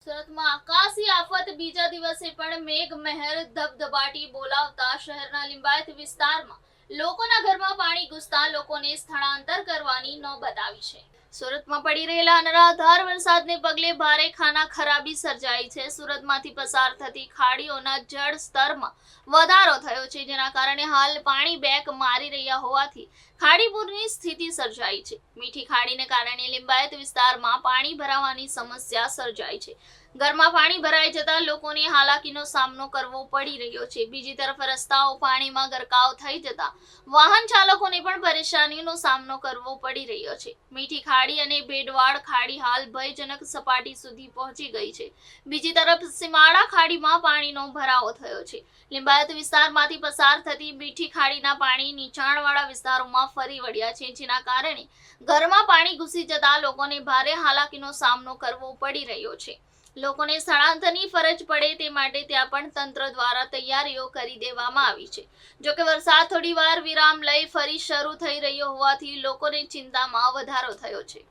સુરતમાં આકાશી આફત બીજા દિવસે પણ મેઘ મહેર ધબધબાટી બોલાવતા શહેરના લિંબાયત વિસ્તારમાં લોકોના ઘરમાં પાણી ઘૂસતા લોકોને સ્થળાંતર કરવાની નોબત આવી છે। સુરતમાં પડી રહેલા અનરાધાર વરસાદને પગલે ભારે ખાનાખરાબી સર્જાઈ છે। સુરતમાંથી પસાર થતી ખાડીઓના જળ સ્તરમાં વધારો થયો છે, જેના કારણે હાલ પાણી બેક મારી રહ્યા હોવાથી ખાડીપુરની સ્થિતિ સર્જાઈ છે। મીઠી ખાડીને કારણે લિંબાયત વિસ્તારમાં પાણી ભરાવાની સમસ્યા સર્જાઈ છે। ઘરમાં પાણી ભરાઈ જતા લોકોને હાલાકીનો સામનો કરવો પડી રહ્યો છે। બીજી તરફ રસ્તાઓ પાણીમાં ગરકાવ થઈ જતા વાહન ચાલકોને પણ પરેશાનીનો સામનો કરવો પડી રહ્યો છે। મીઠી ખાડી અને ભેડવાડ ખાડી હાલ ભયજનક સપાટી સુધી પહોંચી ગઈ છે। બીજી તરફ સીમાડા ખાડીમાં પાણીનો ભરાવો થયો છે। લિંબાયત વિસ્તારમાંથી પસાર થતી મીઠી ખાડીના પાણી નીચાણવાળા વિસ્તારોમાં ફરી વળ્યા છે, જેના કારણે ઘરમાં પાણી ઘૂસી જતા લોકોને ભારે હાલાકીનો સામનો કરવો પડી રહ્યો છે। લોકોને સ્થળાંતરની ફરજ પડે તે માટે ત્યાં પણ તંત્ર દ્વારા તૈયારીઓ કરી દેવામાં આવી છે। જોકે વરસાદ થોડી વાર વિરામ લઈ ફરી શરૂ થઈ રહ્યો હોવાથી લોકોની ચિંતામાં વધારો થયો છે।